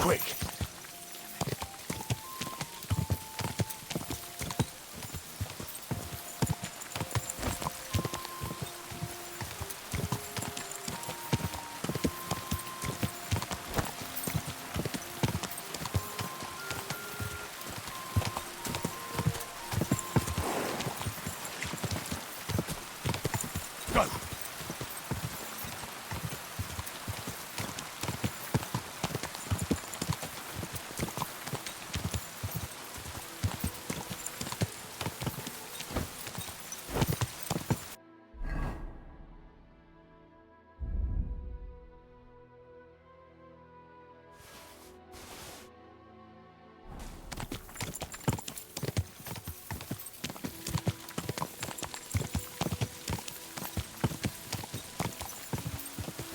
quick.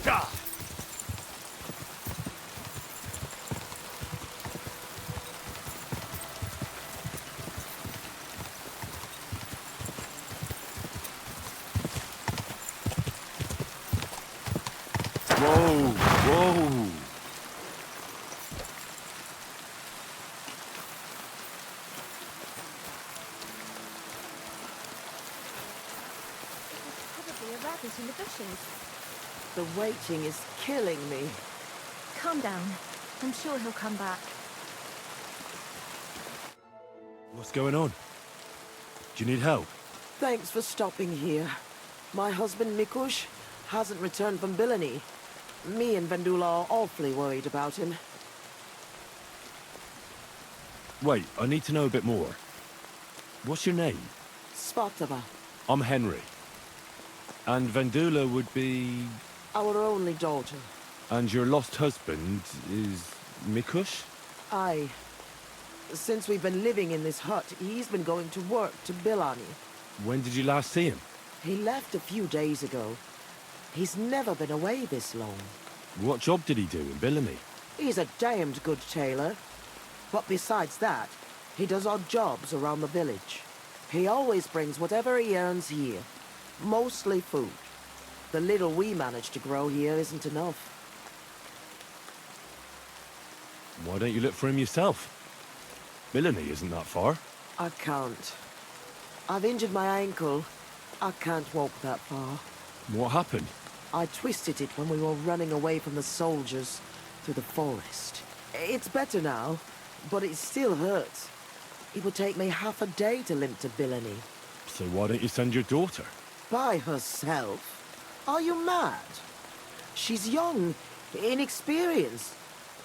Go! Ah! Whoa! Whoa! Probably a rabbit in the bushes. The waiting is killing me. Calm down. I'm sure he'll come back. What's going on? Do you need help? Thanks for stopping here. My husband Mikush hasn't returned from Bilani. Me and Vendula are awfully worried about him. Wait, I need to know a bit more. What's your name? Svatava, I'm Henry. And Vendula would be... our only daughter. And your lost husband is... Mikush? Aye. Since we've been living in this hut, he's been going to work to Bilani. When did you last see him? He left a few days ago. He's never been away this long. What job did he do in Bilani? He's a damned good tailor. But besides that, he does odd jobs around the village. He always brings whatever he earns here. Mostly food. The little we manage to grow here isn't enough. Why don't you look for him yourself? Bilani isn't that far. I can't. I've injured my ankle. I can't walk that far. What happened? I twisted it when we were running away from the soldiers through the forest. It's better now, but it still hurts. It would take me half a day to limp to Bilani. So why don't you send your daughter? By herself? Are you mad? She's young, inexperienced.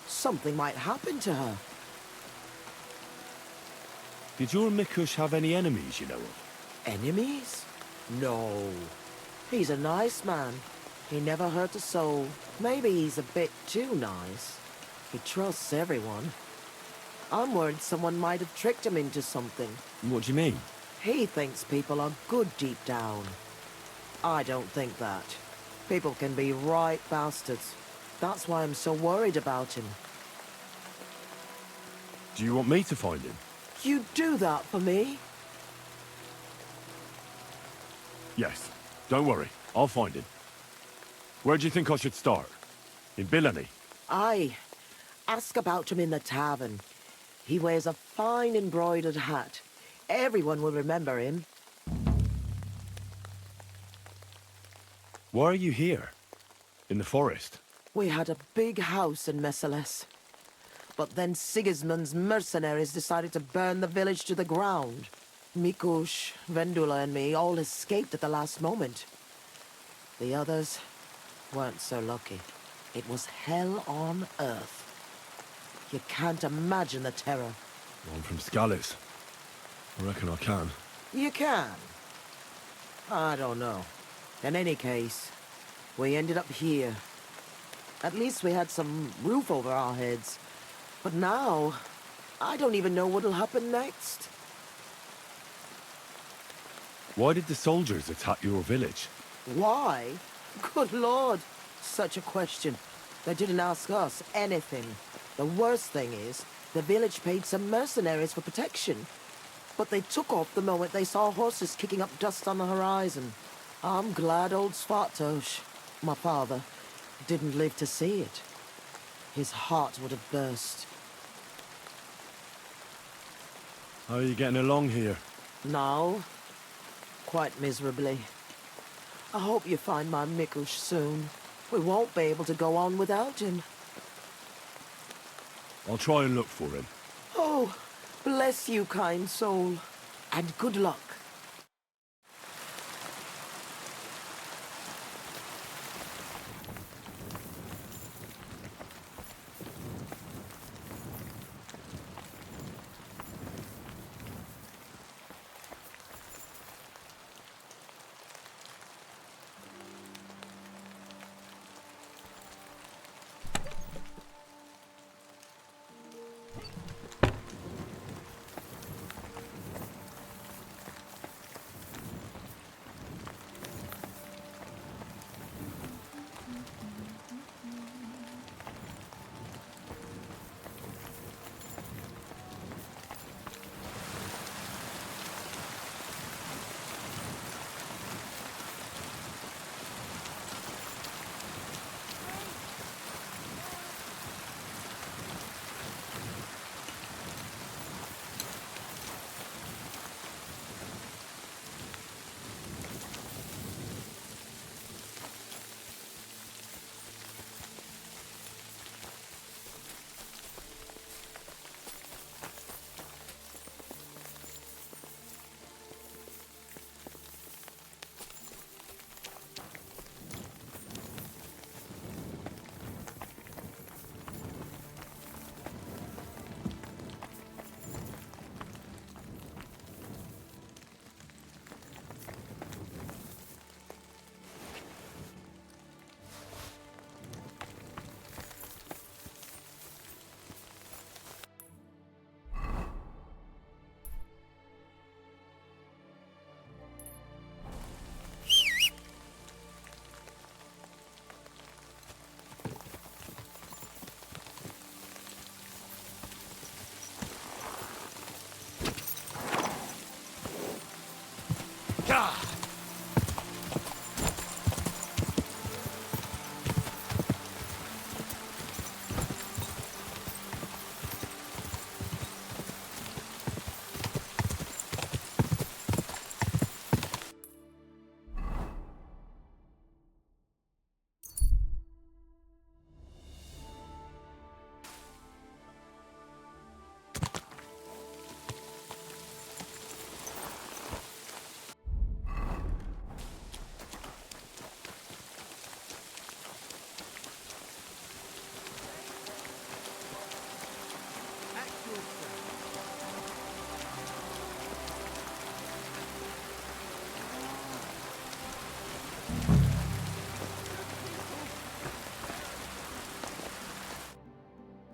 Something might happen to her. Did your Mikush have any enemies you know of? Enemies? No. He's a nice man. He never hurt a soul. Maybe he's a bit too nice. He trusts everyone. I'm worried someone might have tricked him into something. What do you mean? He thinks people are good deep down. I don't think that. People can be right bastards. That's why I'm so worried about him. Do you want me to find him? You do that for me? Yes. Don't worry. I'll find him. Where do you think I should start? In Bilani? Aye. Ask about him in the tavern. He wears a fine embroidered hat. Everyone will remember him. Why are you here? In the forest? We had a big house in Messales. But then Sigismund's mercenaries decided to burn the village to the ground. Mikush, Vendula and me all escaped at the last moment. The others weren't so lucky. It was hell on earth. You can't imagine the terror. I'm from Scallis. I reckon I can. You can. I don't know. In any case, we ended up here. At least we had some roof over our heads. But now, I don't even know what'll happen next. Why did the soldiers attack your village? Why? Good Lord, such a question. They didn't ask us anything. The worst thing is, the village paid some mercenaries for protection. But they took off the moment they saw horses kicking up dust on the horizon. I'm glad old Svartosh, my father, didn't live to see it. his heart would have burst. How are you getting along here? Now, quite miserably. I hope you find my Mikush soon. We won't be able to go on without him. I'll try and look for him. Oh, bless you, kind soul. And good luck.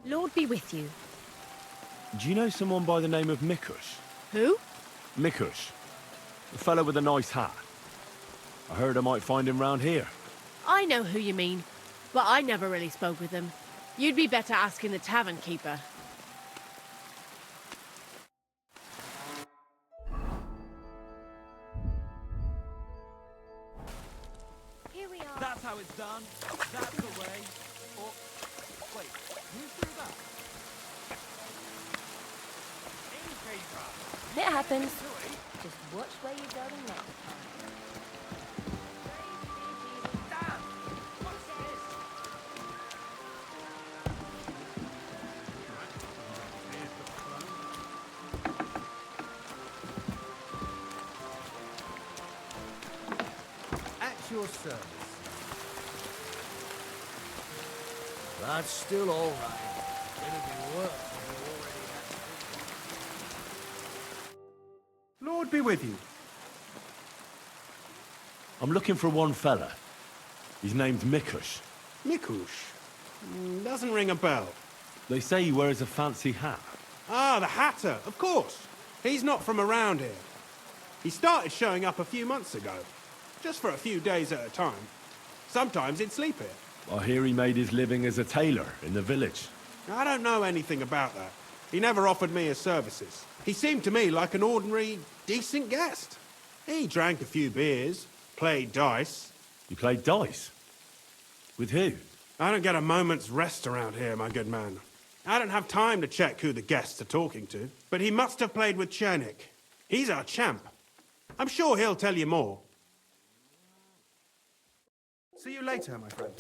Lord be with you. Do you know someone by the name of Mikush? Who? Mikush. A fellow with a nice hat. I heard I might find him round here. I know who you mean, but I never really spoke with him. You'd be better asking the tavern keeper. Here we are. That's how it's done. That's the way. Or wait, who threw that? Innkeeper! It happens. Just watch where you're going next time. Damn! What's this? At your service. That's still all right. It'll be worse if you already had. Lord be with you. I'm looking for one fella. His name's Mikush. Mikush? Doesn't ring a bell. They say he wears a fancy hat. Ah, the Hatter, of course. He's not from around here. He started showing up a few months ago. Just for a few days at a time. Sometimes he'd sleep here. I hear he made his living as a tailor in the village. I don't know anything about that. He never offered me his services. He seemed to me like an ordinary, decent guest. He drank a few beers, played dice. You played dice? With who? I don't get a moment's rest around here, my good man. I don't have time to check who the guests are talking to, but he must have played with Chernik. He's our champ. I'm sure he'll tell you more. See you later, my friend.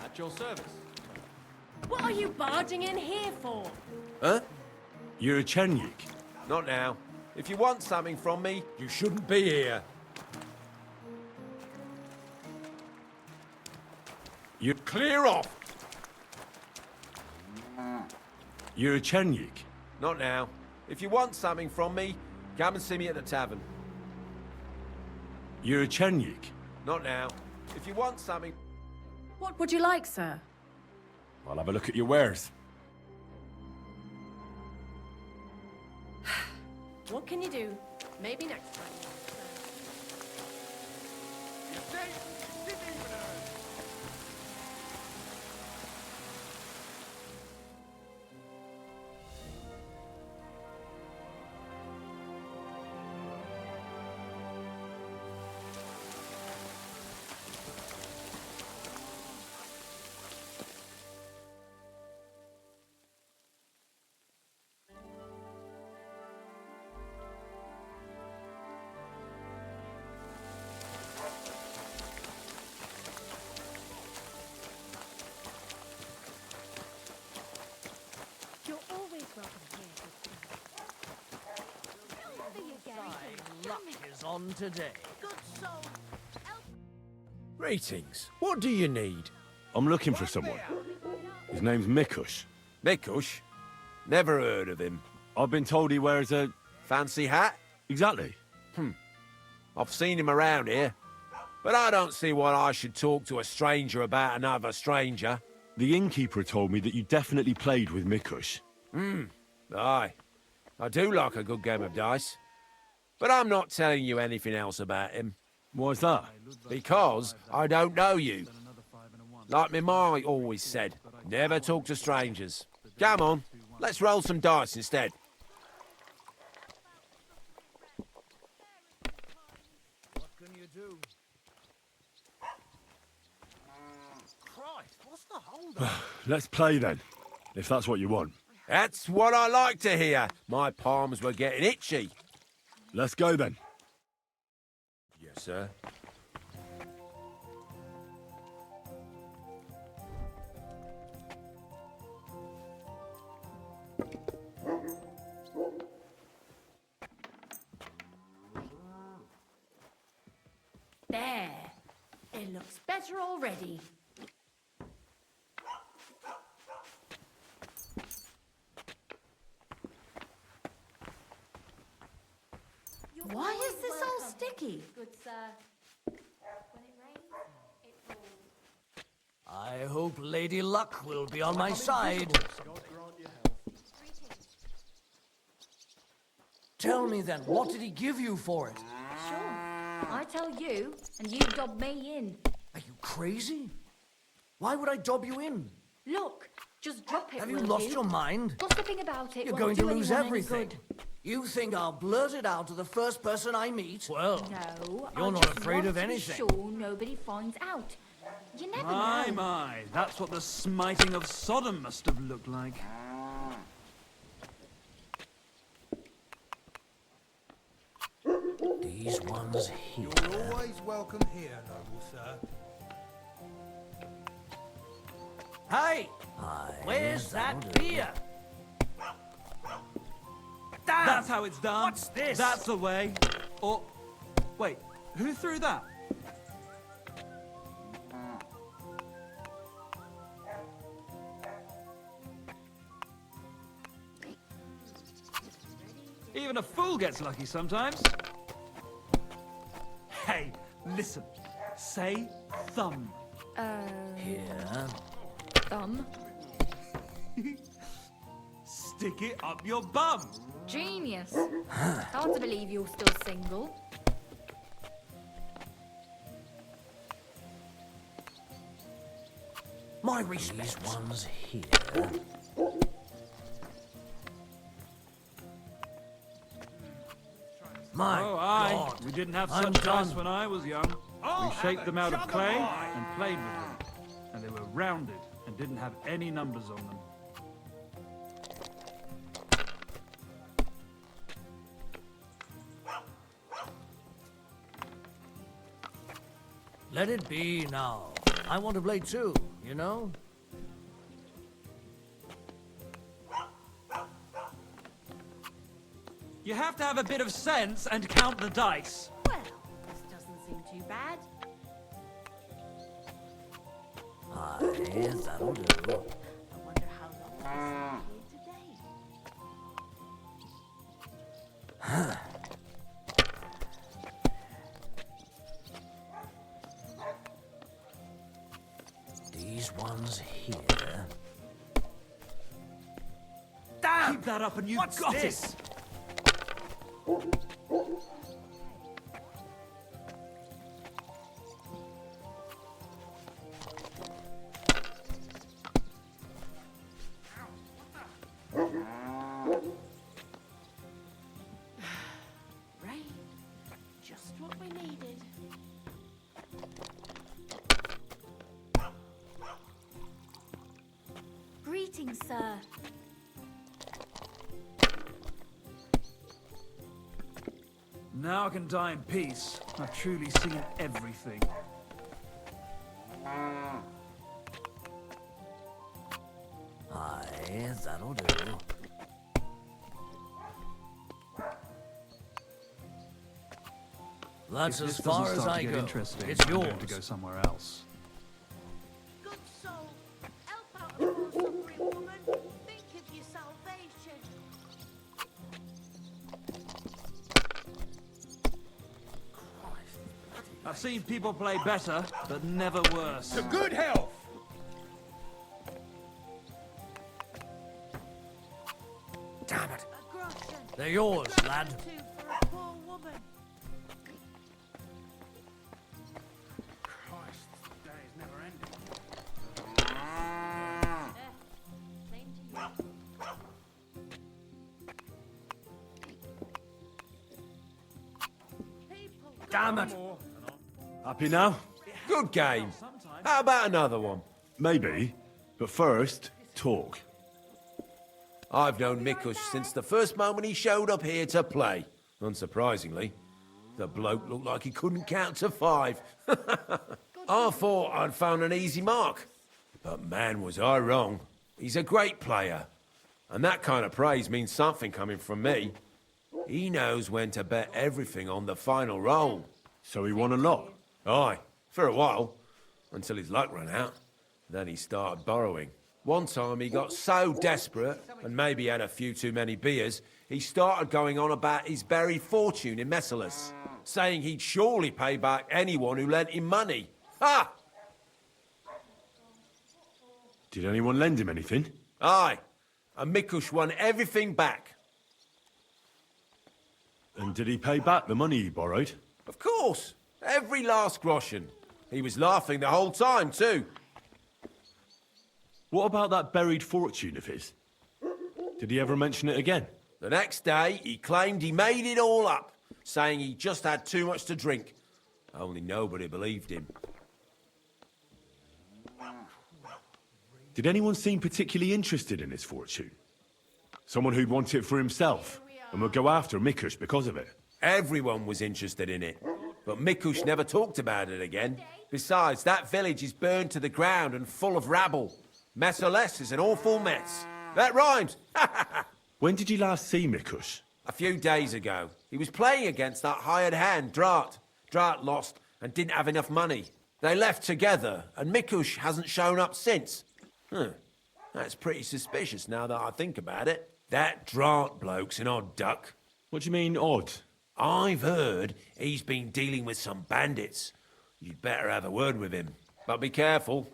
At your service. What are you barging in here for? Huh? You're a Chenyik. Not now. If you want something from me, you shouldn't be here. You Clear off! You're a Chenyik. Not now. If you want something from me, come and see me at the tavern. You're a Chenyik. Not now. If you want something... What would you like, sir? I'll have a look at your wares. What can you do? Maybe next time. You're always welcome here. Luck is on today. Greetings. What do you need? I'm looking for someone. His name's Mikush. Mikush? Never heard of him. I've been told he wears a... Fancy hat? Exactly. I've seen him around here. But I don't see why I should talk to a stranger about another stranger. The innkeeper told me that you definitely played with Mikush. Aye. I do like a good game of dice. But I'm not telling you anything else about him. Why's that? Because I don't know you. Like me ma always said, never talk to strangers. Come on, let's roll some dice instead. What can you do? Christ, what's the hold up? Let's play then, if that's what you want. That's what I like to hear. My palms were getting itchy. Let's go then. Yes, sir. There. It looks better already. Why is this all sticky? Good sir. When it rains, it falls. I hope Lady Luck will be on my side. Tell me then, what did he give you for it? Sure. I tell you, and you dob me in. Are you crazy? Why would I dob you in? Look, just drop it, Have you will lost your mind? Gossiping about it You're won't going to do lose anyone any everything. good. You think I'll blurt it out to the first person I meet? Well, No, You're I not just afraid want of to be anything. sure nobody finds out. You never My, know. my, that's what the smiting of Sodom must have looked like. these ones here. You're always welcome here, noble sir. Hey! Where's that beer? Damn! That's how it's done. What's this? That's the way. Or, wait, who threw that? Even a fool gets lucky sometimes. Hey, listen. Say thumb. Here. Thumb. Stick it up your bum. Genius. Hard to believe you're still single. My respect. These ones here. My Oh, aye. God. We didn't have I'm such dice done. when I was young. We shaped them out of clay and played with them. And they were rounded and didn't have any numbers on them. Let it be now. I want to play too, you know? You have to have a bit of sense and count the dice. Well, this doesn't seem too bad. Aye, that'll do. I wonder how long this is here today. These ones here. Damn! Keep that up and you got this? it! Rain. Just what we needed. Greetings, sir. Now I can die in peace. I've truly seen everything. Aye, that'll do. That's If as this far doesn't as start I to get go. interesting, It's I'm yours. going to go somewhere else. Good soul, help out a poor suffering woman. Think of your salvation. I've seen people play better, but never worse. Good health! Damn it. A groschen. They're yours, lad. Two for a poor woman. Christ, this day is never ending. Same to you. People. Damn it. Happy now? Good game. How about another one? Maybe. But first, talk. I've known Mikush since the first moment he showed up here to play. Unsurprisingly. The bloke looked like he couldn't count to 5. I thought I'd found an easy mark. But man, was I wrong. He's a great player. And that kind of praise means something coming from me. He knows when to bet everything on the final roll. So he won a lot. Aye, for a while. Until his luck ran out. Then he started borrowing. One time he got so desperate, and maybe had a few too many beers, he started going on about his buried fortune in Messalis, saying he'd surely pay back anyone who lent him money. Ha! Did anyone lend him anything? Aye, and Mikush won everything back. And did he pay back the money he borrowed? Of course, every last groschen. He was laughing the whole time, too. What about that buried fortune of his? Did he ever mention it again? The next day, he claimed he made it all up, saying he just had too much to drink. Only nobody believed him. Did anyone seem particularly interested in his fortune? Someone who'd want it for himself and would go after Mikush because of it? Everyone was interested in it, but Mikush never talked about it again. Besides, that village is burned to the ground and full of rabble. Messalis is an awful mess. That rhymes. When did you last see Mikush? A few days ago, he was playing against that hired hand, Drat. Drat lost and didn't have enough money. They left together, and Mikush hasn't shown up since. That's pretty suspicious now that I think about it. That Drat bloke's an odd duck. What do you mean, odd? I've heard he's been dealing with some bandits. You'd better have a word with him. But be careful.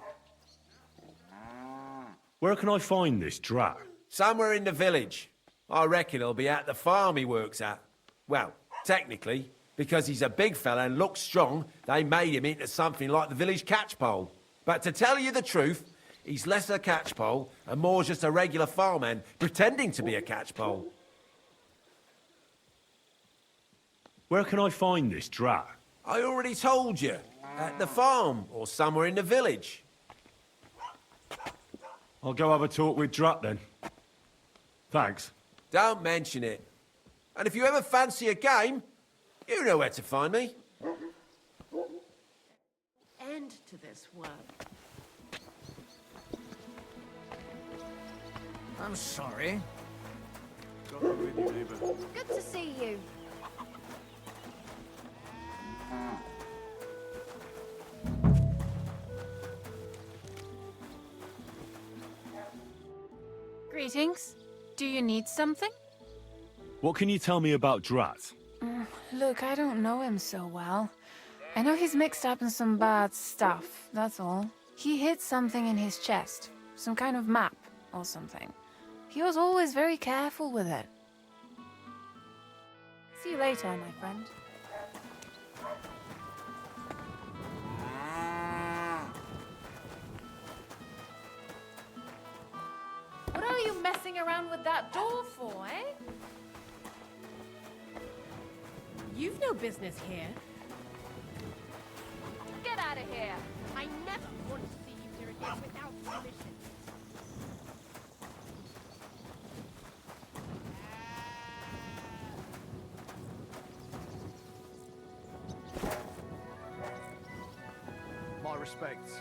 Where can I find this Drat? Somewhere in the village. I reckon he'll be at the farm he works at. Well, technically, because he's a big fella and looks strong, they made him into something like the village catchpole. But to tell you the truth, he's less a catchpole and more just a regular farmhand pretending to be a catchpole. Where can I find this drat? I already told you. At the farm or somewhere in the village. I'll go have a talk with Drat then. Thanks. Don't mention it. And if you ever fancy a game, you know where to find me. End to this work. I'm sorry. Got me with you, neighbour. Good to see you. Greetings. Do you need something? What can you tell me about Drat? Look, I don't know him so well. I know he's mixed up in some bad stuff, that's all. He hid something in his chest. Some kind of map or something. He was always very careful with it. See you later, my friend. What are you messing around with that door for, eh? You've no business here. Get out of here. I never want to see you here again without permission. My respects.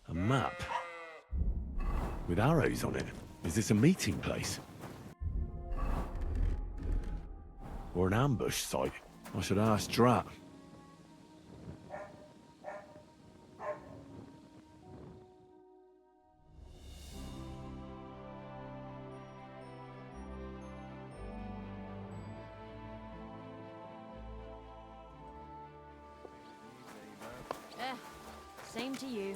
A map. With arrows on it. Is this a meeting place? Or an ambush site? I should ask Drat. Same to you.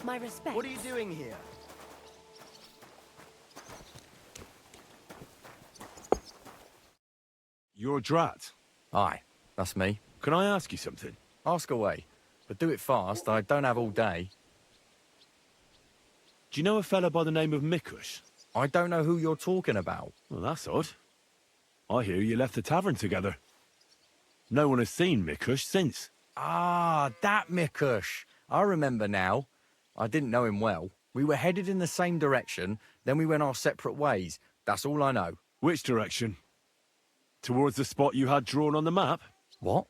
My respect. What are you doing here? You're Drat. Aye, that's me. Can I ask you something? Ask away. But do it fast, I don't have all day. Do you know a fella by the name of Mikush? I don't know who you're talking about. Well, that's odd. I hear you left the tavern together. No one has seen Mikush since. Ah, that Mikush. I remember now. I didn't know him well. We were headed in the same direction, then we went our separate ways. That's all I know. Which direction? Towards the spot you had drawn on the map? What?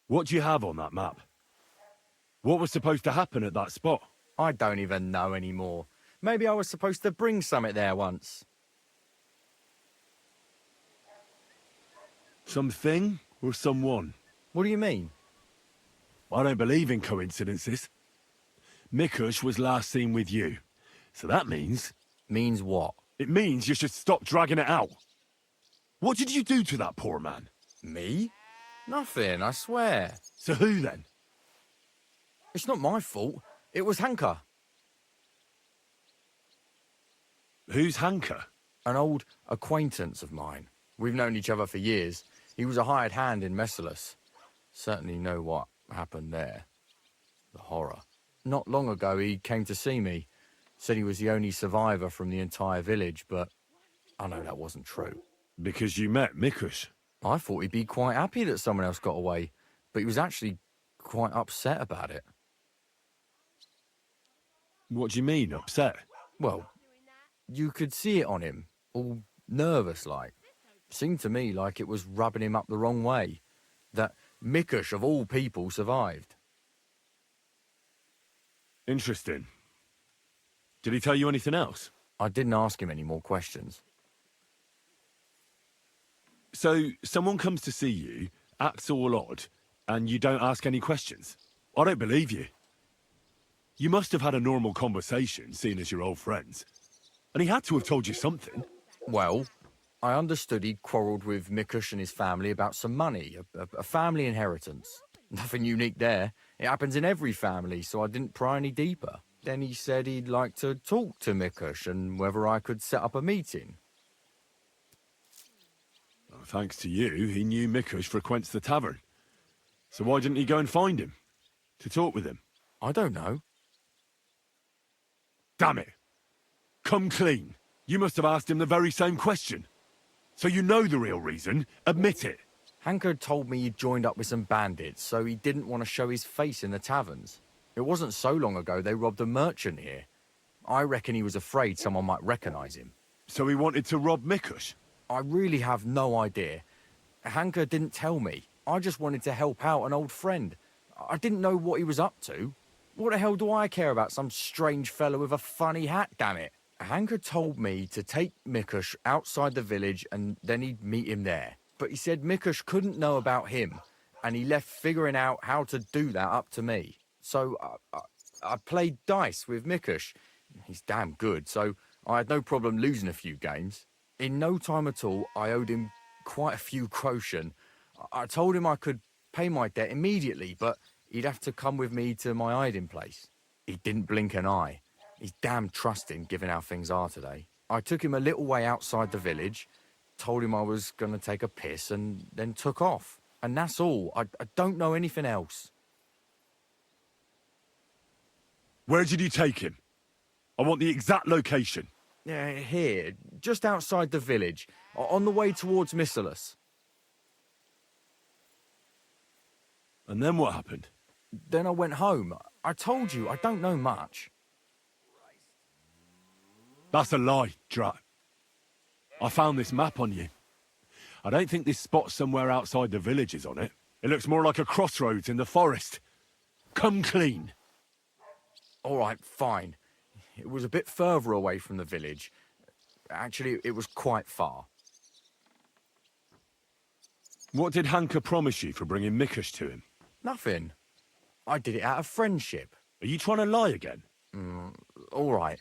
What do you have on that map? What was supposed to happen at that spot? I don't even know anymore. Maybe I was supposed to bring something there once. Something or someone? What do you mean? I don't believe in coincidences. Mikush was last seen with you. So that means... Means what? It means you should stop dragging it out. What did you do to that poor man? Me? Nothing, I swear. So who then? It's not my fault. It was Hanka. Who's Hanka? An old acquaintance of mine. We've known each other for years. He was a hired hand in Messalus. Certainly know what happened there. The horror. Not long ago, he came to see me. Said he was the only survivor from the entire village, but I know that wasn't true. Because you met Mikush? I thought he'd be quite happy that someone else got away, but he was actually quite upset about it. What do you mean, upset? Well, you could see it on him, all nervous-like. Seemed to me like it was rubbing him up the wrong way. That Mikush, of all people, survived. Interesting. Did he tell you anything else? I didn't ask him any more questions. So, someone comes to see you, acts all odd, and you don't ask any questions? I don't believe you. You must have had a normal conversation, seeing as you're old friends. And he had to have told you something. Well, I understood he'd quarrelled with Mikush and his family about some money, a family inheritance. Nothing unique there. It happens in every family, so I didn't pry any deeper. Then he said he'd like to talk to Mikush and whether I could set up a meeting. Well, thanks to you, he knew Mikush frequents the tavern. So why didn't he go and find him? To talk with him? I don't know. Damn it! Come clean. You must have asked him the very same question. So you know the real reason. Admit it. Hanker told me he'd joined up with some bandits, so he didn't want to show his face in the taverns. It wasn't so long ago they robbed a merchant here. I reckon he was afraid someone might recognize him. So he wanted to rob Mikush? I really have no idea. Hanker didn't tell me. I just wanted to help out an old friend. I didn't know what he was up to. What the hell do I care about some strange fellow with a funny hat, damn it? Hanker told me to take Mikush outside the village and then he'd meet him there. But he said Mikush couldn't know about him, and he left figuring out how to do that up to me. So I played dice with Mikush. He's damn good, so I had no problem losing a few games. In no time at all, I owed him quite a few groschen. I told him I could pay my debt immediately, but he'd have to come with me to my hiding place. He didn't blink an eye. He's damn trusting, given how things are today. I took him a little way outside the village, told him I was going to take a piss, and then took off. And that's all. I don't know anything else. Where did you take him? I want the exact location. Here, just outside the village, on the way towards Missalus. And then what happened? Then I went home. I told you, I don't know much. That's a lie, Drat. I found this map on you. I don't think this spot somewhere outside the village is on it. It looks more like a crossroads in the forest. Come clean. All right, fine. It was a bit further away from the village. Actually, it was quite far. What did Hanka promise you for bringing Mikush to him? Nothing. I did it out of friendship. Are you trying to lie again? All right.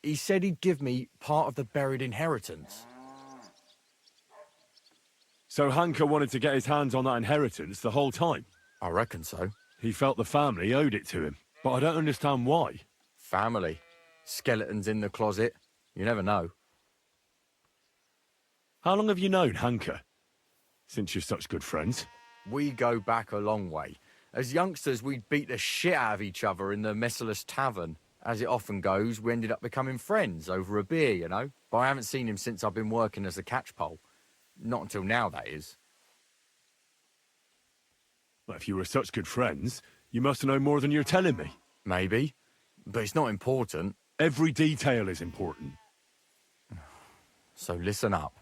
He said he'd give me part of the buried inheritance. So Hanka wanted to get his hands on that inheritance the whole time? I reckon so. He felt the family owed it to him, but I don't understand why. Family. Skeletons in the closet. You never know. How long have you known Hanka? Since you're such good friends? We go back a long way. As youngsters, we'd beat the shit out of each other in the Messalus Tavern. As it often goes, we ended up becoming friends over a beer, you know? But I haven't seen him since I've been working as a catchpole. Not until now, that is. Well, if you were such good friends, you must know more than you're telling me. Maybe. But it's not important. Every detail is important. So listen up.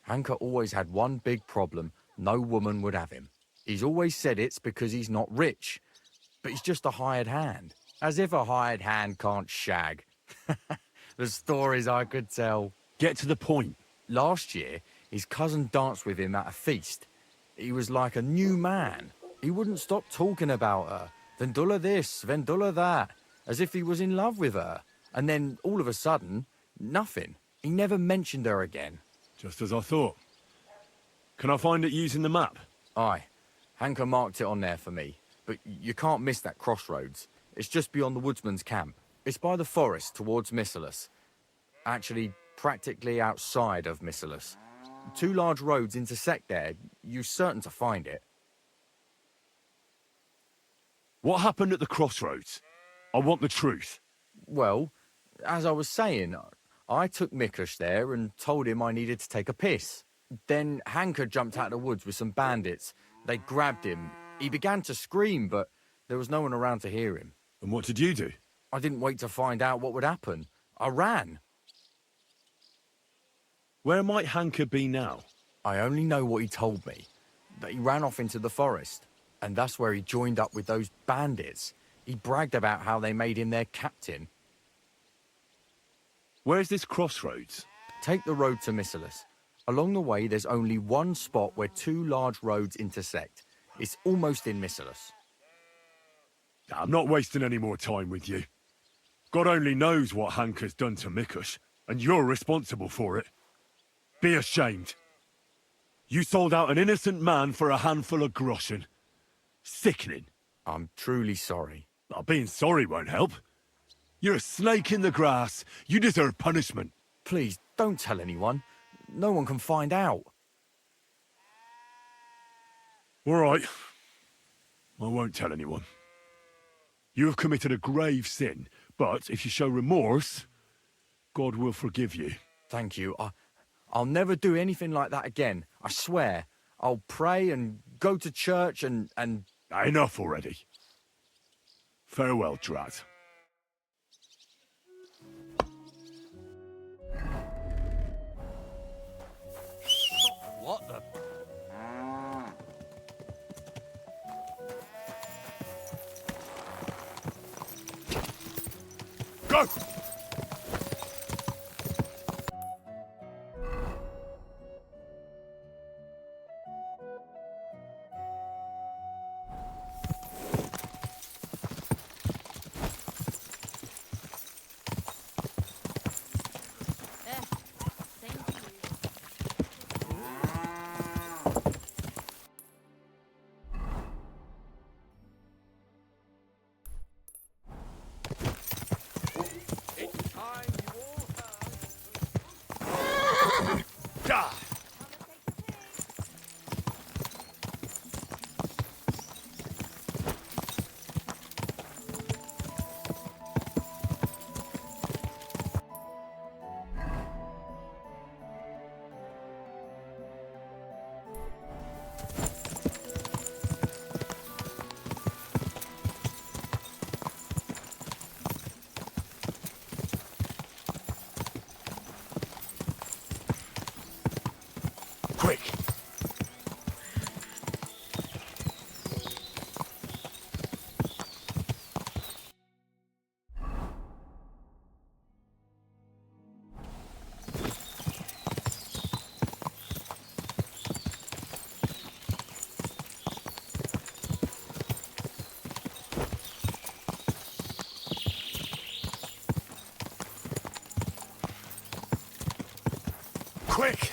Hanka always had one big problem. No woman would have him. He's always said it's because he's not rich. But he's just a hired hand. As if a hired hand can't shag. The stories I could tell. Get to the point. Last year, his cousin danced with him at a feast. He was like a new man. He wouldn't stop talking about her. Vendula this, Vendula that. As if he was in love with her. And then, all of a sudden, nothing. He never mentioned her again. Just as I thought. Can I find it using the map? Aye. Hanka marked it on there for me. But you can't miss that crossroads. It's just beyond the woodsman's camp. It's by the forest towards Missalus. Actually, practically outside of Missalus. 2 large roads intersect there. You're certain to find it. What happened at the crossroads? I want the truth. Well, as I was saying, I took Mikush there and told him I needed to take a piss. Then Hanka jumped out of the woods with some bandits. They grabbed him. He began to scream, but there was no one around to hear him. And what did you do? I didn't wait to find out what would happen. I ran. Where might Hanka be now? I only know what he told me. That he ran off into the forest. And that's where he joined up with those bandits. He bragged about how they made him their captain. Where's this crossroads? Take the road to Missalus. Along the way, there's only one spot where 2 large roads intersect. It's almost in Missalus. I'm not wasting any more time with you. God only knows what Hanka's done to Mikush, and you're responsible for it. Be ashamed. You sold out an innocent man for a handful of groschen. Sickening. I'm truly sorry. Being sorry won't help. You're a snake in the grass. You deserve punishment. Please, don't tell anyone. No one can find out. All right. I won't tell anyone. You have committed a grave sin, but if you show remorse, God will forgive you. Thank you. I'll never do anything like that again. I swear. I'll pray and go to church and... Enough already. Farewell, Drat. What the... Go! quick!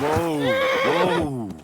Whoa! Whoa!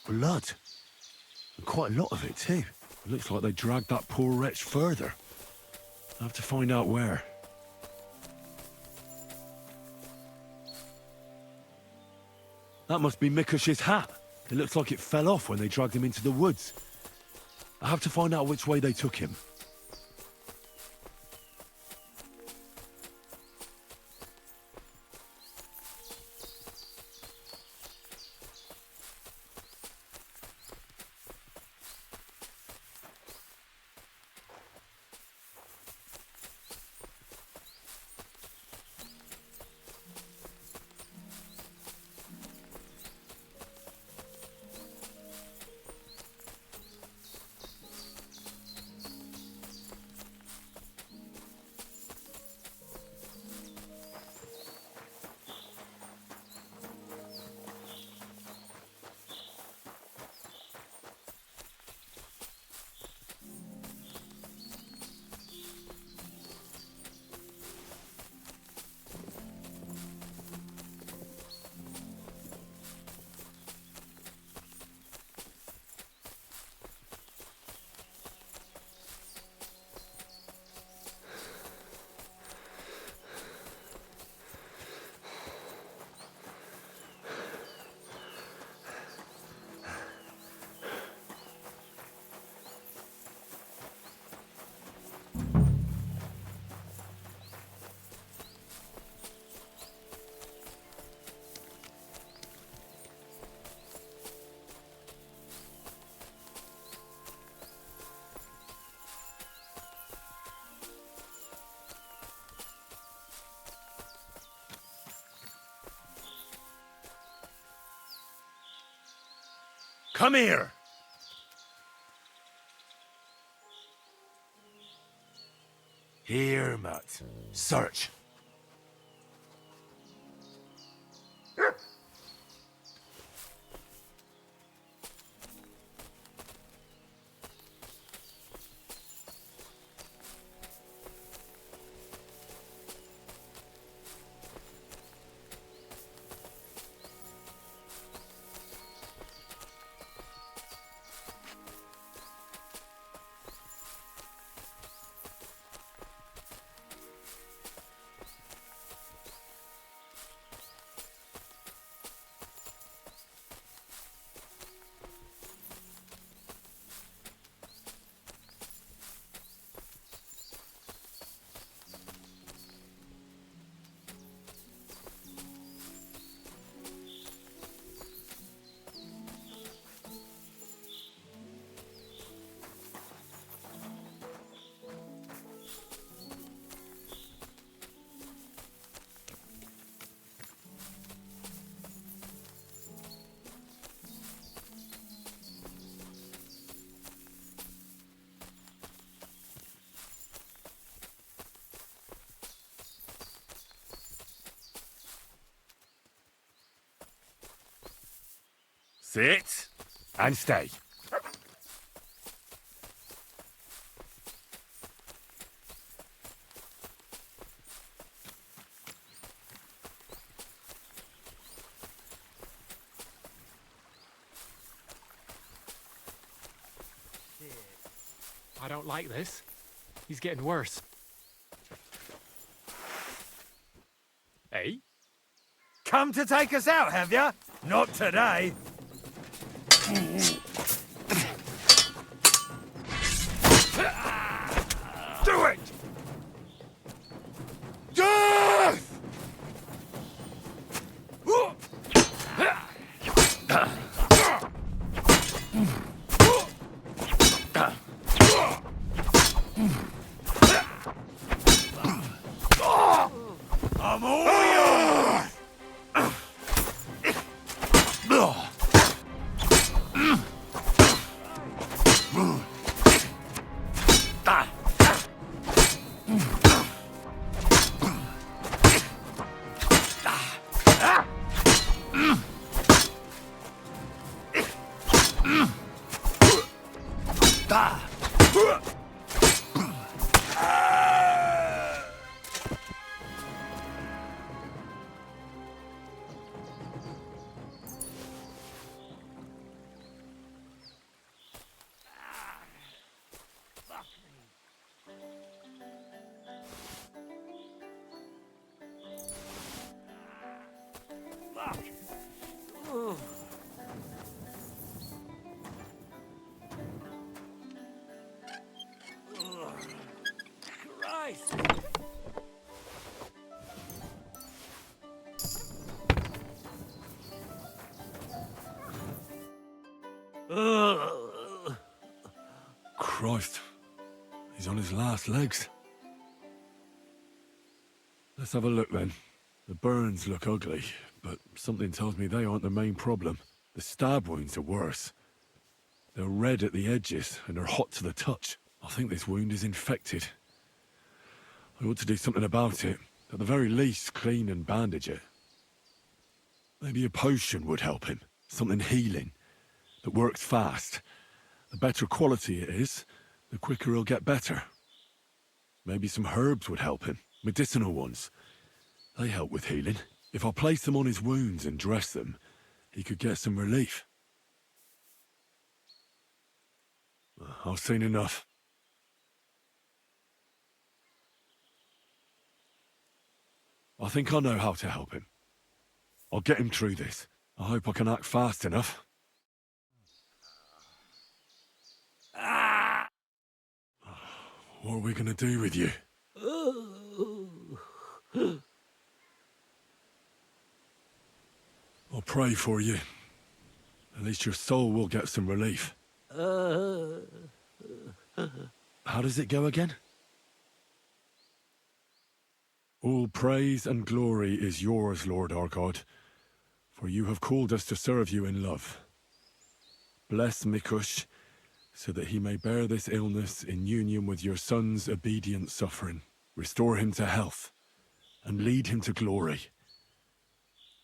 Blood. And quite a lot of it, too. It looks like they dragged that poor wretch further. I have to find out where. That must be Mikush's hat. It looks like it fell off when they dragged him into the woods. I have to find out which way they took him. Come here! Here, Matt. Search. Sit and stay. I don't like this. He's getting worse. Hey? Come to take us out, have ya? Not today. Do it! Death! I'm all yours! Christ! Christ. He's on his last legs. Let's have a look then. The burns look ugly, but something tells me they aren't the main problem. The stab wounds are worse. They're red at the edges, and they're hot to the touch. I think this wound is infected. I ought to do something about it. At the very least, clean and bandage it. Maybe a potion would help him. Something healing, that works fast. The better quality it is, the quicker he'll get better. Maybe some herbs would help him. Medicinal ones. They help with healing. If I place them on his wounds and dress them, he could get some relief. I've seen enough. I think I know how to help him. I'll get him through this. I hope I can act fast enough. What are we gonna do with you? I'll pray for you. At least your soul will get some relief. How does it go again? All praise and glory is yours, Lord our God, for you have called us to serve you in love. Bless Mikush, so that he may bear this illness in union with your son's obedient suffering. Restore him to health, and lead him to glory.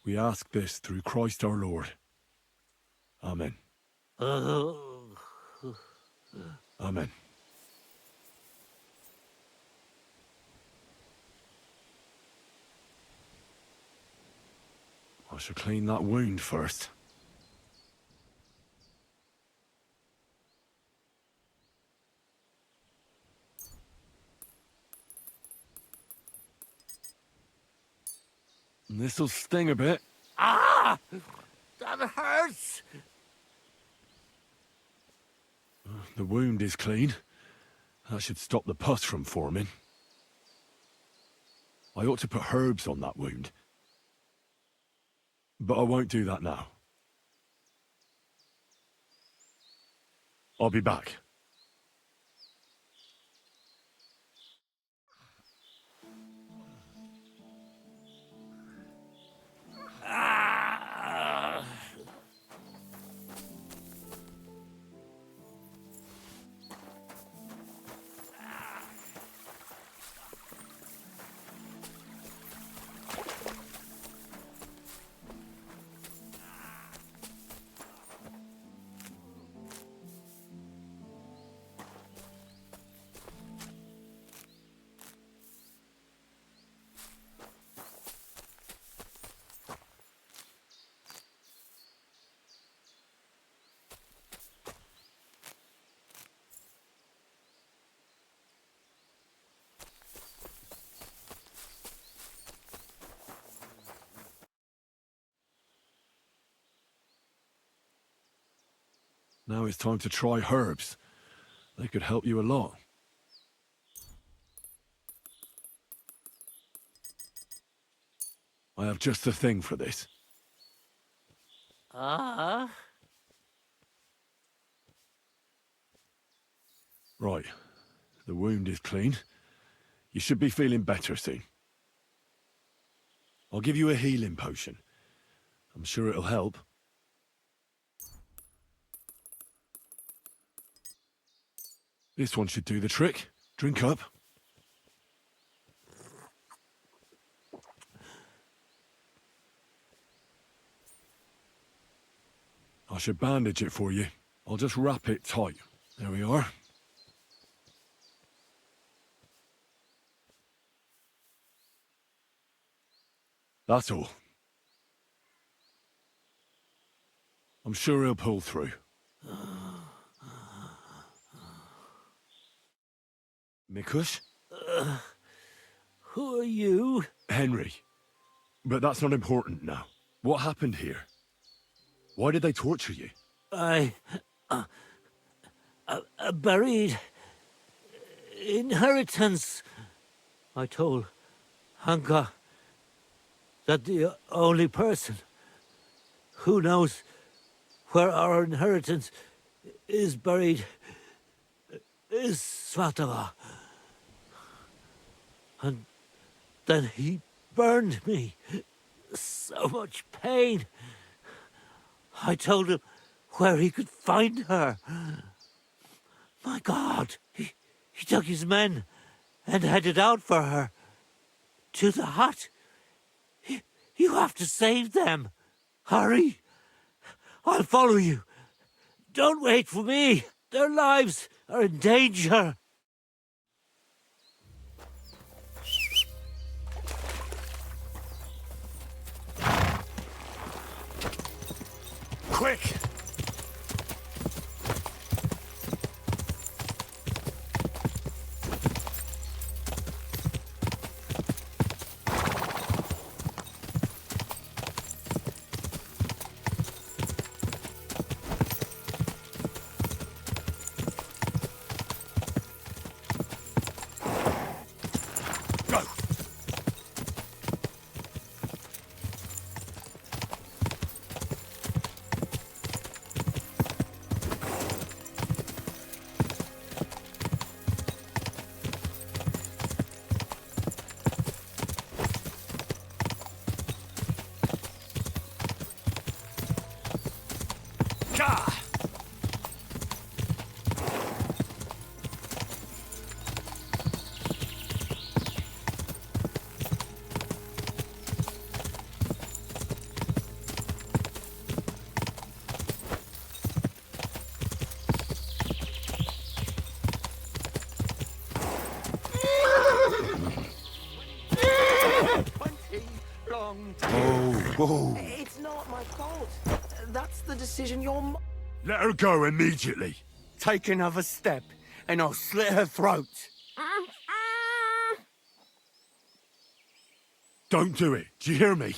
We ask this through Christ our Lord. Amen. Amen. I shall clean that wound first. This'll sting a bit. Ah! That hurts! The wound is clean. That should stop the pus from forming. I ought to put herbs on that wound. But I won't do that now. I'll be back. Now it's time to try herbs. They could help you a lot. I have just the thing for this. Ah. Right. The wound is clean. You should be feeling better soon. I'll give you a healing potion. I'm sure it'll help. This one should do the trick. Drink up. I should bandage it for you. I'll just wrap it tight. There we are. That's all. I'm sure he'll pull through. Mikush? Who are you? Henry. But that's not important now. What happened here? Why did they torture you? I buried inheritance. I told Hanka that the only person who knows where our inheritance is buried is Svatava. And then he burned me. So much pain. I told him where he could find her. My God, he took his men and headed out for her. To the hut. You have to save them. Hurry. I'll follow you. Don't wait for me. Their lives are in danger. Quick! Go! Gah! Whoa. It's not my fault. That's the decision your Let her go immediately. Take another step, and I'll slit her throat. Don't do it. Do you hear me?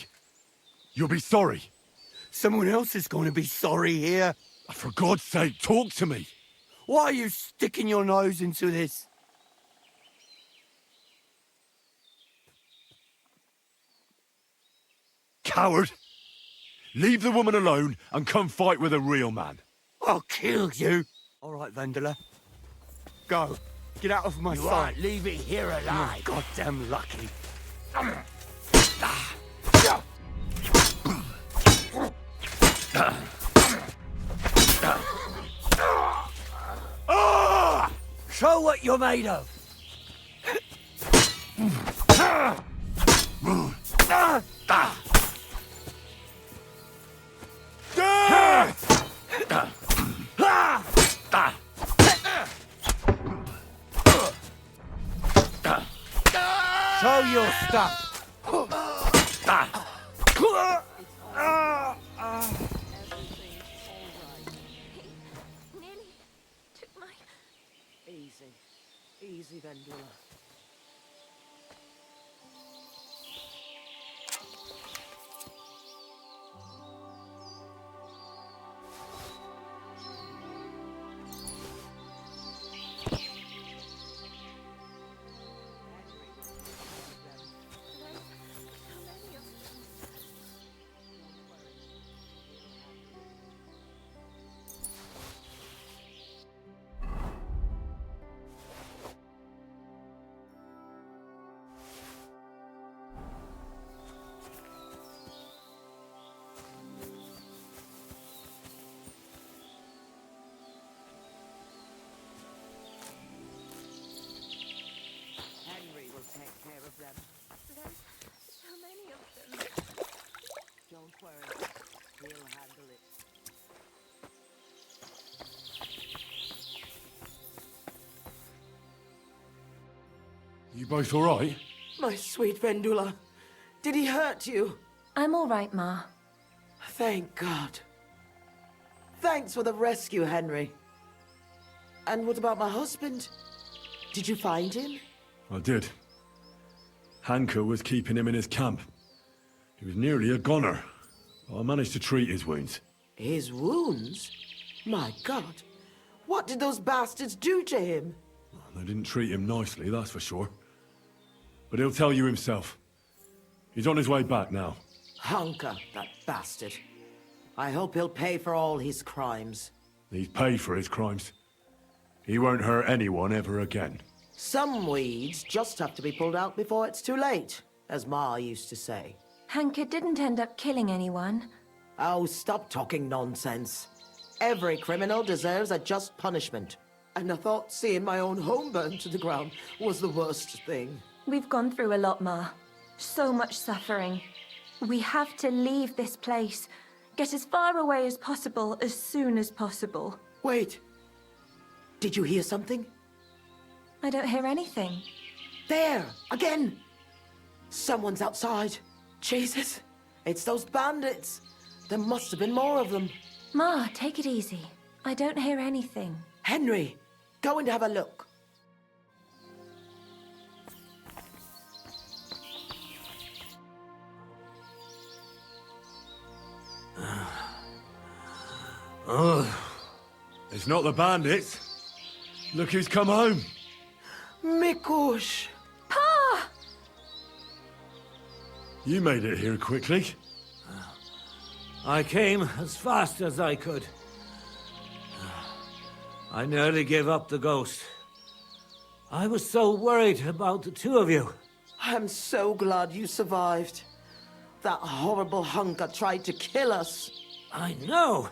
You'll be sorry. Someone else is going to be sorry here. For God's sake, talk to me. Why are you sticking your nose into this? Coward. Leave the woman alone and come fight with a real man. I'll kill you. All right, Vendela. Go. Get out of my You sight. aren't leaving here alive. You're goddamn lucky. Show what you're made of. Show your stuff. Nearly took my... Easy. Easy, Vendula. them. There's so many of them. Don't worry. We'll handle it. You both all right? My sweet Vendula. Did he hurt you? I'm all right, Ma. Thank God. Thanks for the rescue, Henry. And what about my husband? Did you find him? I did. Hanker was keeping him in his camp. He was nearly a goner. I managed to treat his wounds. His wounds? My God. What did those bastards do to him? They didn't treat him nicely, that's for sure. But he'll tell you himself. He's on his way back now. Hunker, that bastard. I hope he'll pay for all his crimes. He's paid for his crimes. He won't hurt anyone ever again. Some weeds just have to be pulled out before it's too late, as Ma used to say. Hanker didn't end up killing anyone. Oh, stop talking nonsense. Every criminal deserves a just punishment. And I thought seeing my own home burned to the ground was the worst thing. We've gone through a lot, Ma. So much suffering. We have to leave this place. Get as far away as possible, as soon as possible. Wait. Did you hear something? I don't hear anything. There! Again! Someone's outside. Jesus. It's those bandits. There must have been more of them. Ma, take it easy. I don't hear anything. Henry, go and have a look. It's not the bandits. Look who's come home. Mikush! Pa! You made it here quickly. I came as fast as I could. I nearly gave up the ghost. I was so worried about the two of you. I'm so glad you survived. That horrible hunker tried to kill us. I know.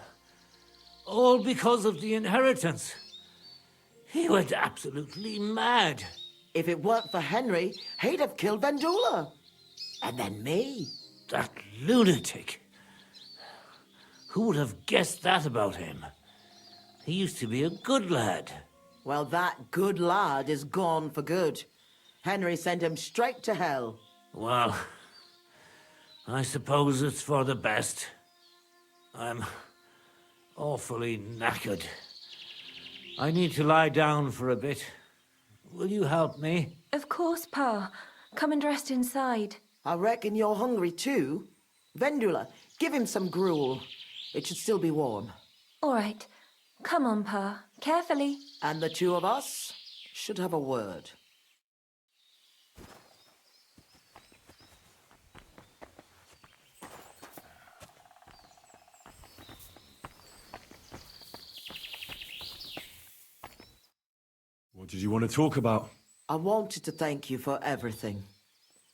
All because of the inheritance. He went absolutely mad. If it weren't for Henry, he'd have killed Vendula. And then me. That lunatic. Who would have guessed that about him? He used to be a good lad. Well, that good lad is gone for good. Henry sent him straight to hell. Well, I suppose it's for the best. I'm awfully knackered. I need to lie down for a bit. Will you help me? Of course, Pa. Come and rest inside. I reckon you're hungry too. Vendula, give him some gruel. It should still be warm. All right. Come on, Pa. Carefully. And the two of us should have a word. What did you want to talk about? I wanted to thank you for everything.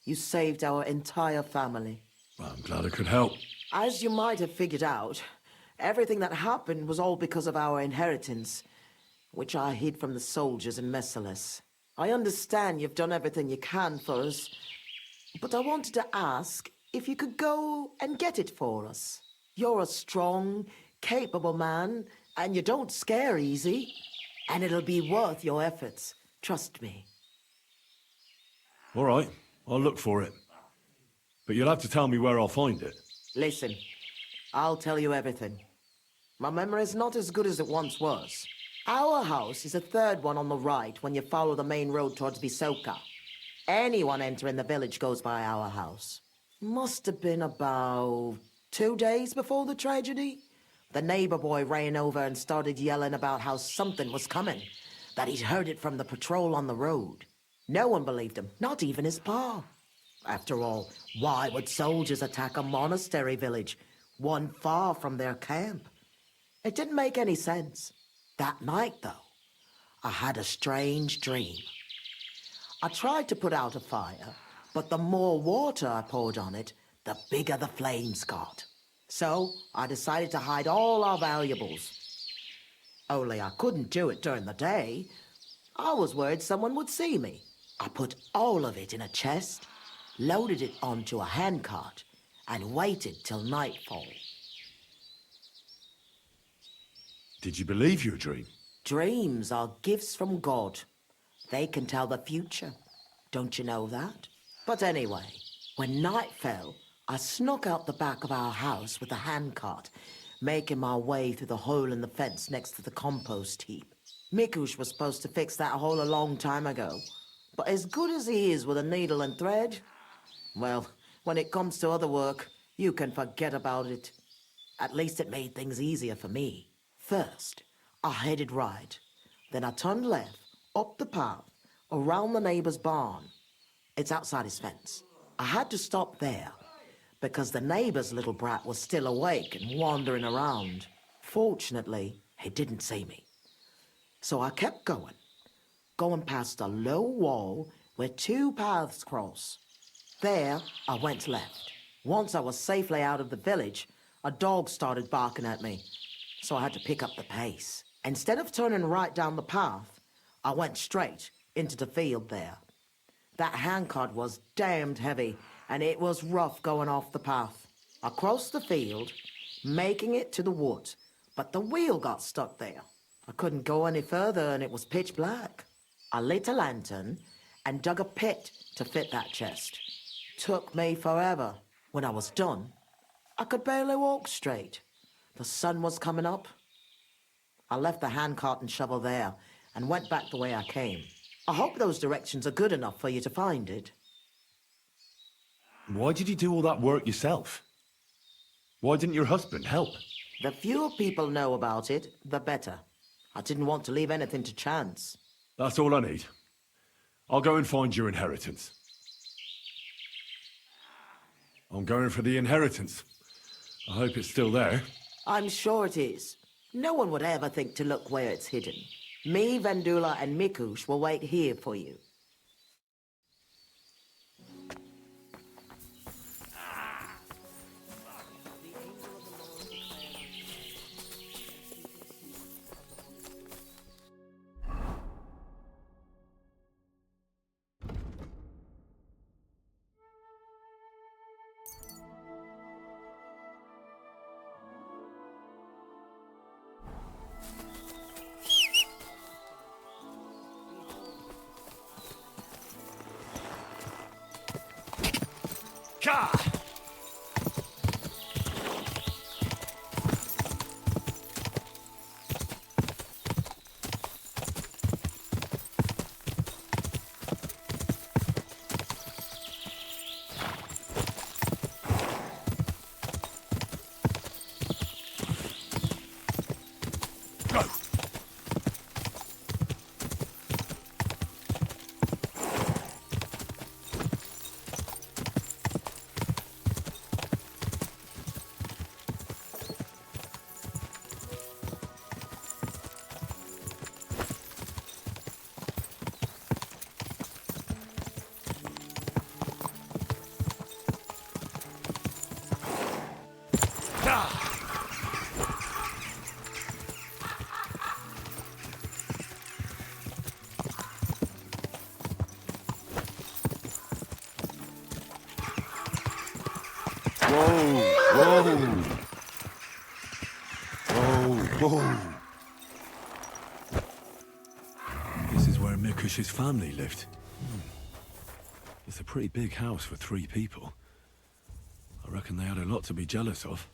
You saved our entire family. Well, I'm glad I could help. As you might have figured out, everything that happened was all because of our inheritance, which I hid from the soldiers in Messalis. I understand you've done everything you can for us, but I wanted to ask if you could go and get it for us. You're a strong, capable man, and you don't scare easy, and it'll be worth your efforts. Trust me. All right, I'll look for it. But you'll have to tell me where I'll find it. Listen, I'll tell you everything. My memory's not as good as it once was. Our house is the third one on the right when you follow the main road towards Visoka. Anyone entering the village goes by our house. Must have been about 2 days before the tragedy. The neighbor boy ran over and started yelling about how something was coming, that he'd heard it from the patrol on the road. No one believed him, not even his pa. After all, why would soldiers attack a monastery village, one far from their camp? It didn't make any sense. That night, though, I had a strange dream. I tried to put out a fire, but the more water I poured on it, the bigger the flames got. So I decided to hide all our valuables. Only I couldn't do it during the day. I was worried someone would see me. I put all of it in a chest, loaded it onto a handcart, and waited till nightfall. Did you believe your dream? Dreams are gifts from God. They can tell the future. Don't you know that? But anyway, when night fell, I snuck out the back of our house with the handcart, making my way through the hole in the fence next to the compost heap. Mikush was supposed to fix that hole a long time ago, but as good as he is with a needle and thread, well, when it comes to other work, you can forget about it. At least it made things easier for me. First, I headed right. Then I turned left, up the path, around the neighbor's barn. It's outside his fence. I had to stop there, because the neighbor's little brat was still awake and wandering around. Fortunately, he didn't see me. So I kept going past a low wall where two paths cross. There, I went left. Once I was safely out of the village, a dog started barking at me, so I had to pick up the pace. Instead of turning right down the path, I went straight into the field there. That handcart was damned heavy, and it was rough going off the path. I crossed the field, making it to the wood, but the wheel got stuck there. I couldn't go any further, and it was pitch black. I lit a lantern and dug a pit to fit that chest. Took me forever. When I was done, I could barely walk straight. The sun was coming up. I left the handcart and shovel there and went back the way I came. I hope those directions are good enough for you to find it. Why did you do all that work yourself? Why didn't your husband help? The fewer people know about it, the better. I didn't want to leave anything to chance. That's all I need. I'll go and find your inheritance. I'm going for the inheritance. I hope it's still there. I'm sure it is. No one would ever think to look where it's hidden. Me, Vendula, and Mikush will wait here for you. Whoa. This is where Mikush's family lived. It's a pretty big house for 3 people. I reckon they had a lot to be jealous of.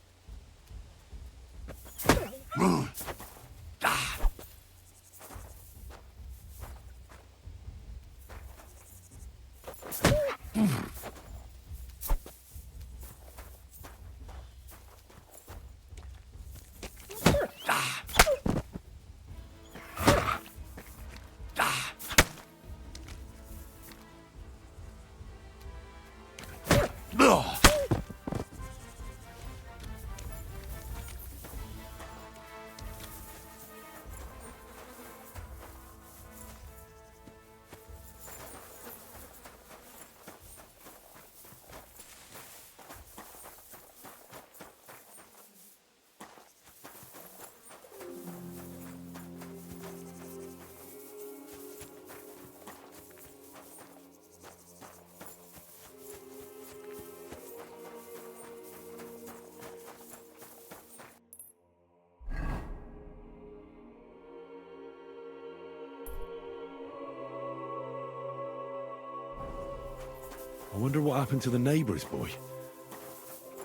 I wonder what happened to the neighbour's boy.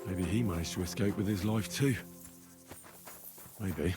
Maybe he managed to escape with his life too. Maybe.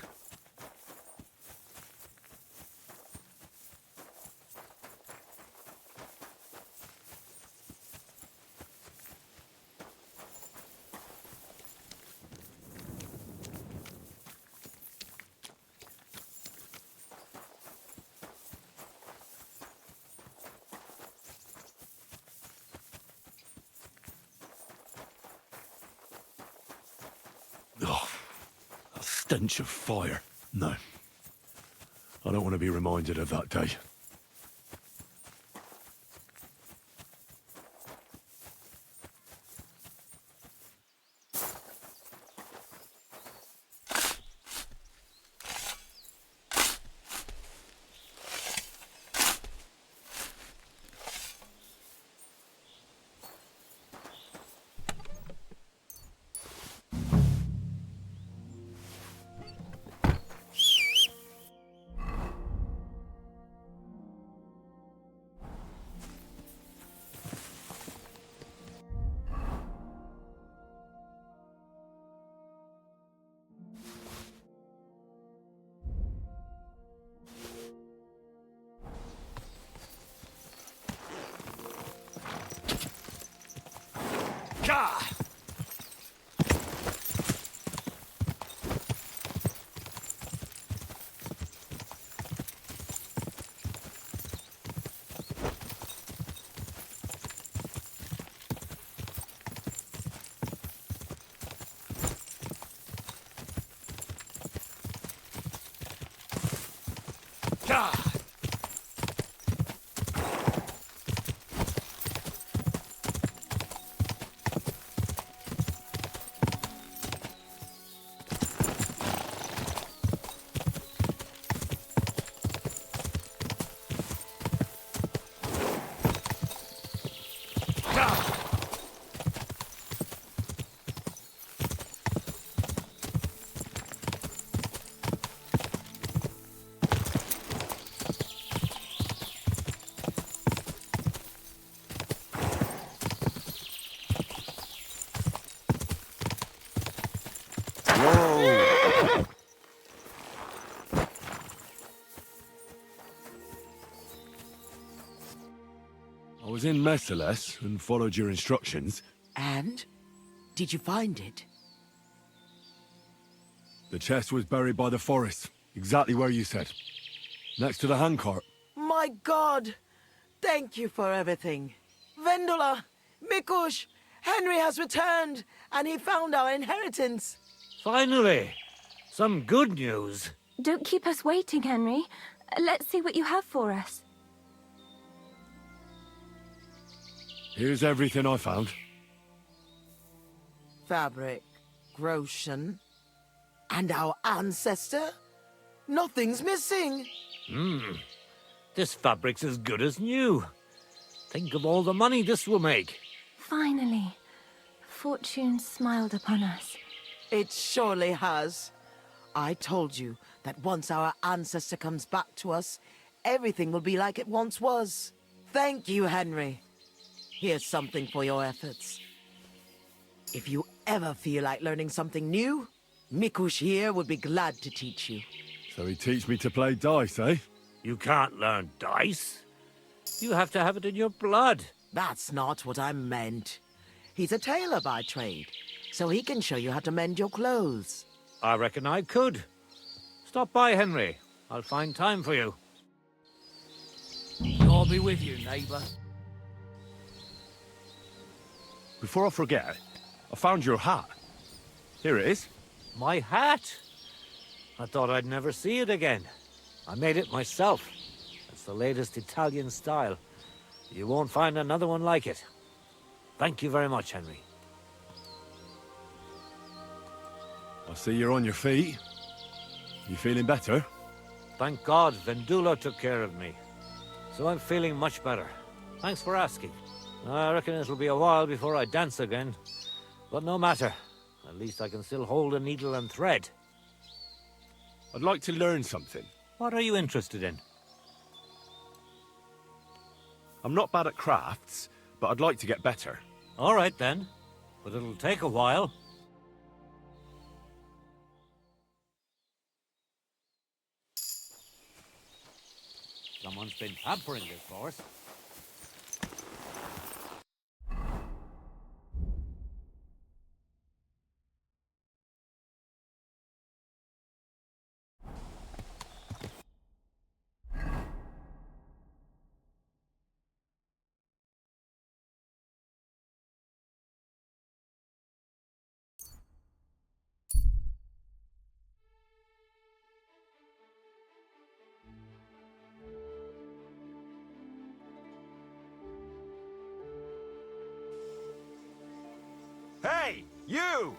Oh, a stench of fire. No. I don't want to be reminded of that day. Gah! Gah! I was in Merciless and followed your instructions. And? Did you find it? The chest was buried by the forest, exactly where you said. Next to the handcart. My God! Thank you for everything. Vendula! Mikush! Henry has returned, and he found our inheritance. Finally! Some good news. Don't keep us waiting, Henry. Let's see what you have for us. Here's everything I found. Fabric, Groshan, and our ancestor? Nothing's missing. This fabric's as good as new. Think of all the money this will make. Finally, fortune smiled upon us. It surely has. I told you that once our ancestor comes back to us, everything will be like it once was. Thank you, Henry. Here's something for your efforts. If you ever feel like learning something new, Mikush here would be glad to teach you. So he teach me to play dice, eh? You can't learn dice. You have to have it in your blood. That's not what I meant. He's a tailor by trade, so he can show you how to mend your clothes. I reckon I could. Stop by, Henry. I'll find time for you. I'll be with you, neighbor. Before I forget, I found your hat. Here it is. My hat? I thought I'd never see it again. I made it myself. It's the latest Italian style. You won't find another one like it. Thank you very much, Henry. I see you're on your feet. You feeling better? Thank God Vendula took care of me. So I'm feeling much better. Thanks for asking. I reckon it'll be a while before I dance again. But no matter. At least I can still hold a needle and thread. I'd like to learn something. What are you interested in? I'm not bad at crafts, but I'd like to get better. All right then, but it'll take a while. Someone's been pampering this horse. Hey, you!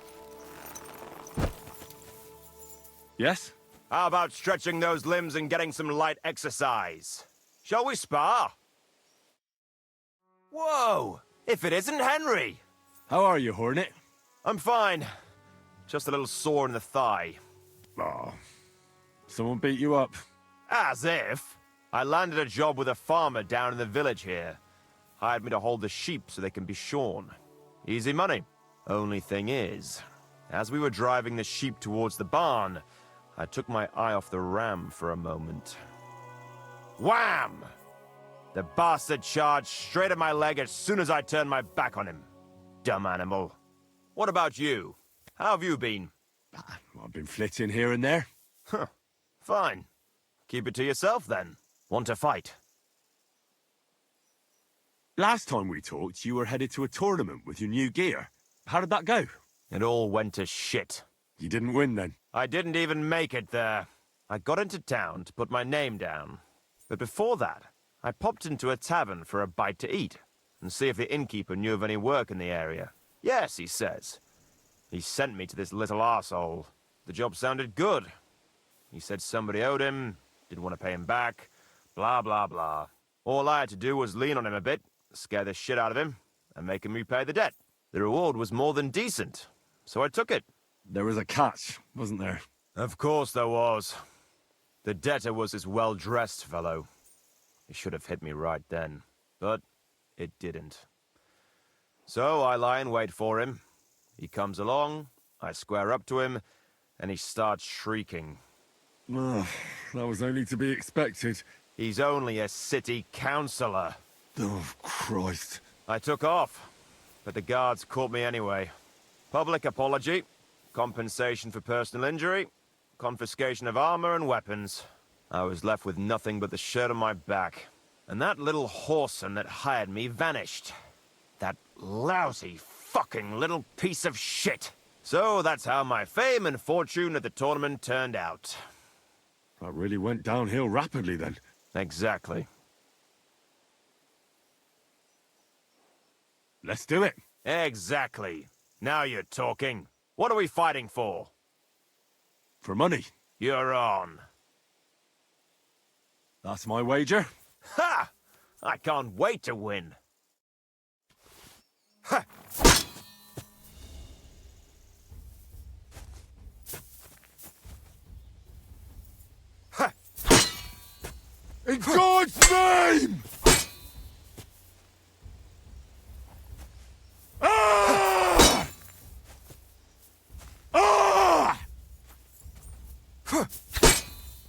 Yes? How about stretching those limbs and getting some light exercise? Shall we spar? Whoa! If it isn't Henry! How are you, Hornet? I'm fine. Just a little sore in the thigh. Oh. Someone beat you up? As if. I landed a job with a farmer down in the village here. Hired me to hold the sheep so they can be shorn. Easy money. Only thing is, as we were driving the sheep towards the barn, I took my eye off the ram for a moment. Wham! The bastard charged straight at my leg as soon as I turned my back on him. Dumb animal. What about you? How have you been? I've been flitting here and there. Huh. Fine. Keep it to yourself, then. Want to fight? Last time we talked, you were headed to a tournament with your new gear. How did that go? It all went to shit. You didn't win, then? I didn't even make it there. I got into town to put my name down. But before that, I popped into a tavern for a bite to eat and see if the innkeeper knew of any work in the area. Yes, he says. He sent me to this little arsehole. The job sounded good. He said somebody owed him, didn't want to pay him back, blah, blah, blah. All I had to do was lean on him a bit, scare the shit out of him, and make him repay the debt. The reward was more than decent, so I took it. There was a catch, wasn't there? Of course there was. The debtor was this well-dressed fellow. He should have hit me right then, but it didn't. So I lie in wait for him. He comes along, I square up to him, and he starts shrieking. Oh, that was only to be expected. He's only a city councillor. Oh, Christ. I took off, but the guards caught me anyway. Public apology, compensation for personal injury, confiscation of armor and weapons. I was left with nothing but the shirt on my back. And that little whoreson that hired me vanished. That lousy fucking little piece of shit. So that's how my fame and fortune at the tournament turned out. That really went downhill rapidly, then. Exactly. Let's do it. Exactly. Now you're talking. What are we fighting for? For money. You're on. That's my wager. Ha! I can't wait to win. Ha! Ha! In God's name! Ah! Ah!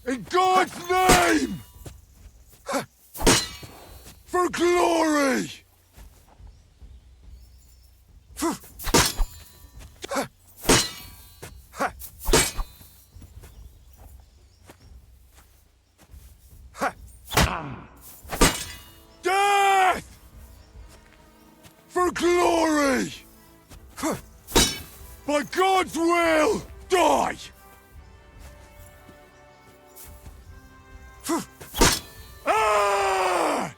In God's name! For glory! Death! For glory! By God's will, die! Ah!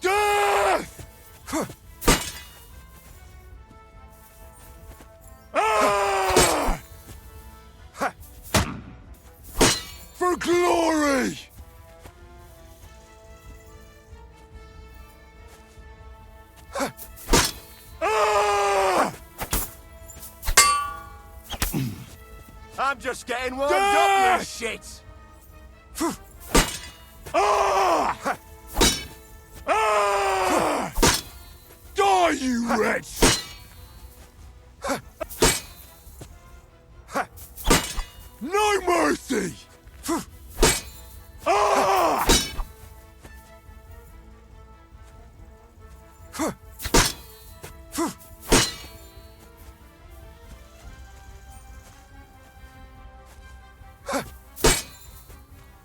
Death! Ah! For glory! Ah! I'm just getting warmed up, you shit! you wretch! No mercy! Ah!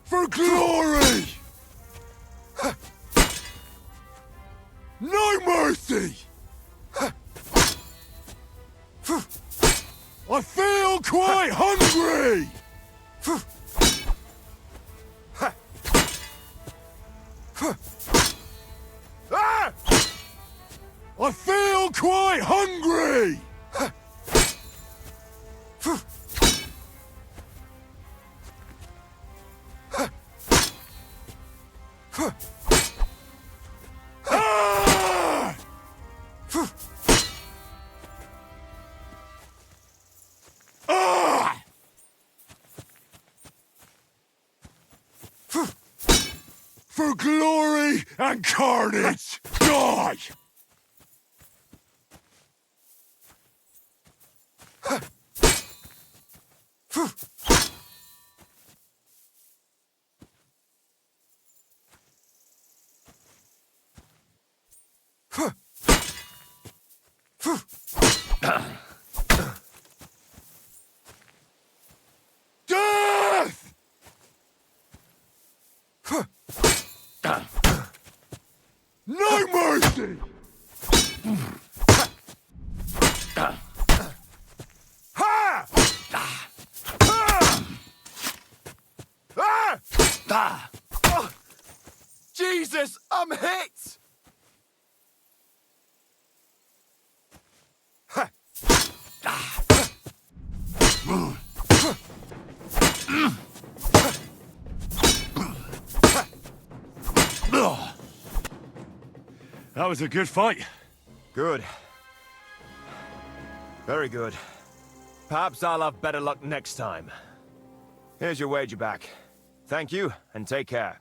For glory! No mercy! I feel quite hungry! I feel quite hungry! Ah! Ah! For glory and carnage, die! Death! No mercy! Ha! Oh, Jesus, I'm hit! That was a good fight. Good. Very good. Perhaps I'll have better luck next time. Here's your wager back. Thank you, and take care.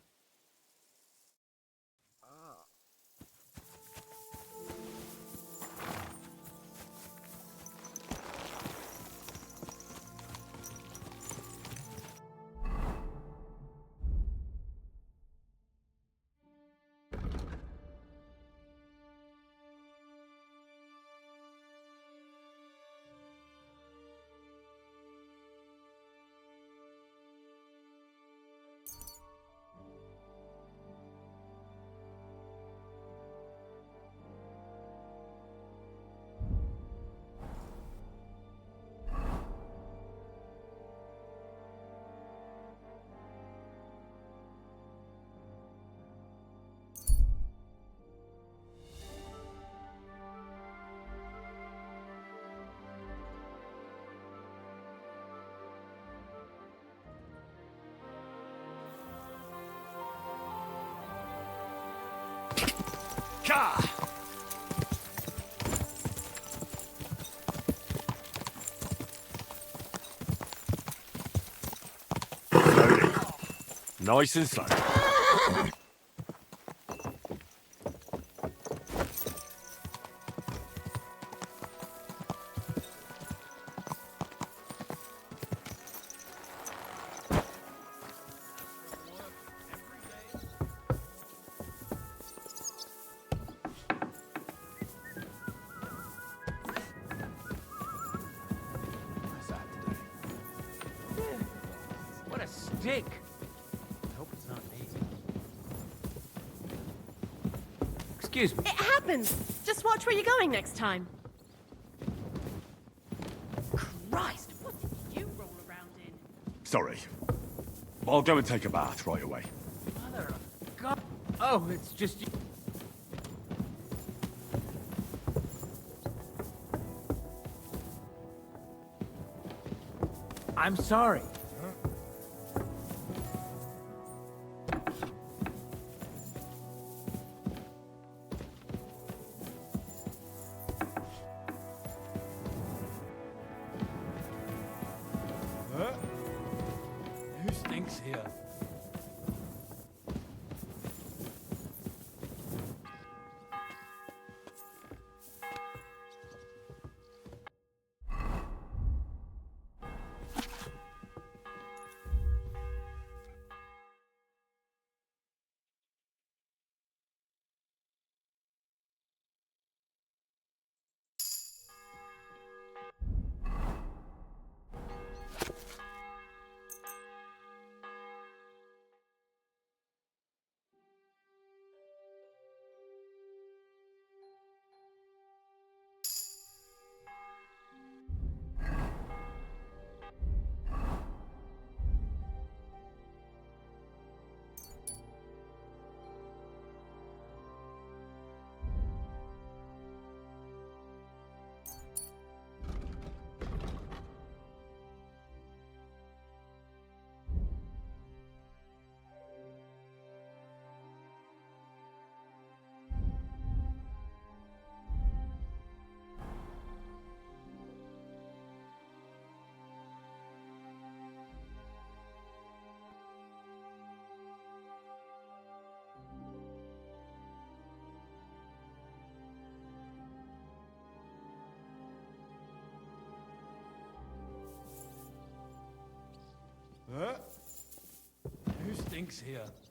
Slowly. Nice and slow. What a stink! I hope it's not me. Excuse me. It happens. Just watch where you're going next time. Christ, what did you roll around in? Sorry. I'll go and take a bath right away. Mother of God. Oh, it's just you. I'm sorry. Who stinks here? stinks here.